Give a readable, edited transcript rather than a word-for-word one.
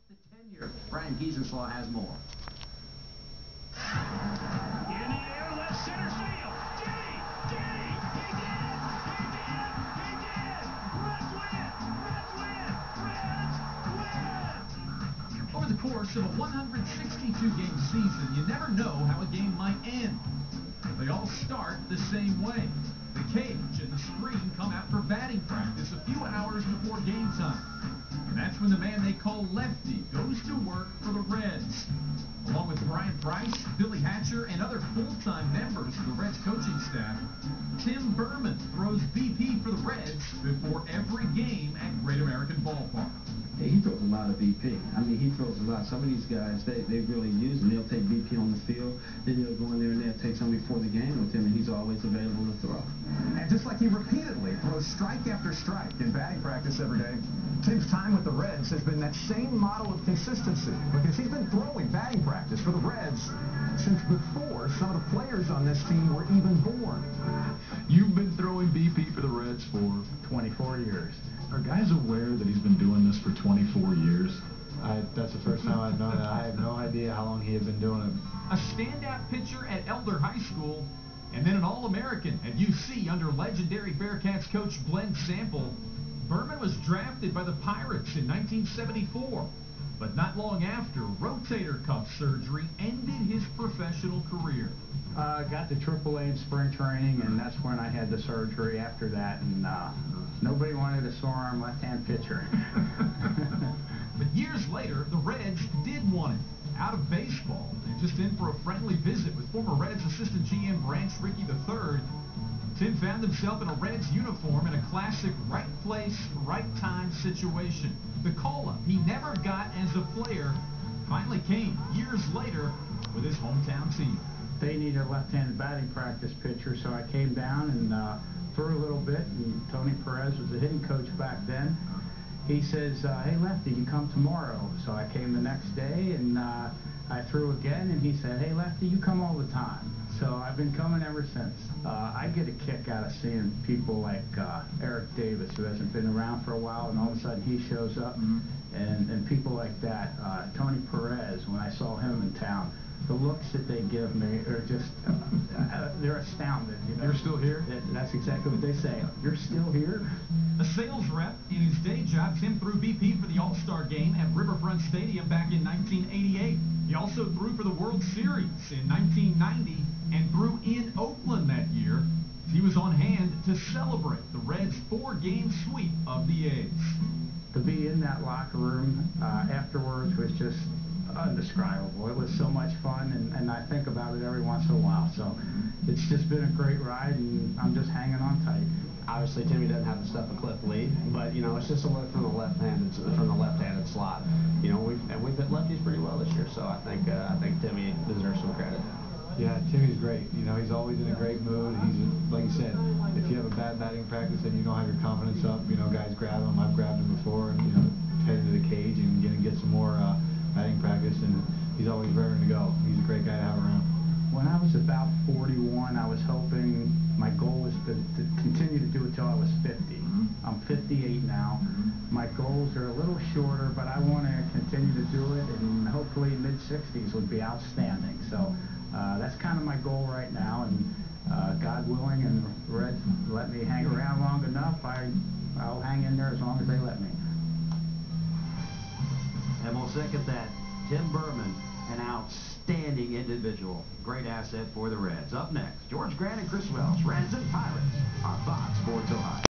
the tenure. Brian Giesenslaw has more. In the air, left center field. Did he? Did he? He did! He did! He did! Reds win! Reds win! Reds win! Over the course of a 162-game season, you never know how a game might end. They all start the same way. The cage and the screen come out for batting practice a few hours before game time. And that's when the man they call Lefty goes to work for the Reds. Along with Brian Price, Billy Hatcher, and other full-time members of the Reds coaching staff, Tim Burman throws BP for the Reds before every game at Great American Ballpark. He throws a lot of BP. I mean, he throws a lot. Some of these guys, they really use him. They'll take BP on the field, then they'll go in there and they'll take some before the game with him, and he's always available to throw. And just like he repeatedly throws strike after strike in batting practice every day, Tim's time with the Reds has been that same model of consistency, because he's been throwing batting practice for the Reds since before some of the players on this team were even born. You've been throwing BP for the Reds for 24 years. Are guys aware that he's been doing this for 24 years? That's the first time I've known that. I have no idea how long he had been doing it. A standout pitcher at Elder High School, and then an All-American at UC under legendary Bearcats coach Glenn Sample. Burman was drafted by the Pirates in 1974, but not long after, rotator cuff surgery ended his professional career. Got to AAA in spring training, and that's when I had the surgery after that, and nobody wanted a sore-arm left-hand pitcher. But years later, the Reds did want him. Out of baseball, and just in for a friendly visit with former Reds assistant GM Branch Rickey III, Tim found himself in a Reds uniform in a classic right place, right time situation. The call-up he never got as a player finally came years later with his hometown team. They needed a left-handed batting practice pitcher, so I came down and threw a little bit, and Tony Perez was the hitting coach back then. He says, hey, Lefty, you come tomorrow. So I came the next day, and I threw again, and he said, hey, Lefty, you come all the time. So I've been coming ever since. I get a kick out of seeing people like Eric Davis, who hasn't been around for a while, and all of a sudden he shows up, and people like that. Tony Perez, when I saw him in town, the looks that they give me are just, they're astounded. You know? You're still here? That's exactly what they say. You're still here? A sales rep, in his day job, Tim threw BP for the All-Star game at Riverfront Stadium back in 1988. He also threw for the World Series in 1990 and threw in Oakland that year. He was on hand to celebrate the Reds' 4-game sweep of the A's. To be in that locker room afterwards was just indescribable. It was so much fun, and I think about it every once in a while. So it's just been a great ride, and I'm just hanging on tight. Obviously, Timmy doesn't have the stuff of Cliff Lee, but you know it's just a look from the left-handed slot. You know we've hit lefties pretty well this year, so I think Timmy deserves some credit. Yeah, Timmy's great. You know, he's always in a great mood. He's, like you said, if you have a bad batting practice and you don't have your confidence up, you know, guys grab him. I've grabbed him before, and you know, head to the cage and get some more batting practice, and he's always raring to go. He's a great guy to have around. When I was about 41, I was hoping, my goal was to continue to do it till I was 50. I'm 58 now. My goals are a little shorter, but I want to continue to do it, and hopefully mid-60s would be outstanding. So that's kind of my goal right now, and God willing, and the Reds let me hang around long enough, I'll hang in there as long as they let me. And we'll second that. Tim Burman, an outstanding individual. Great asset for the Reds. Up next, George Grant and Chris Welsh, Reds and Pirates on Fox Sports Ohio.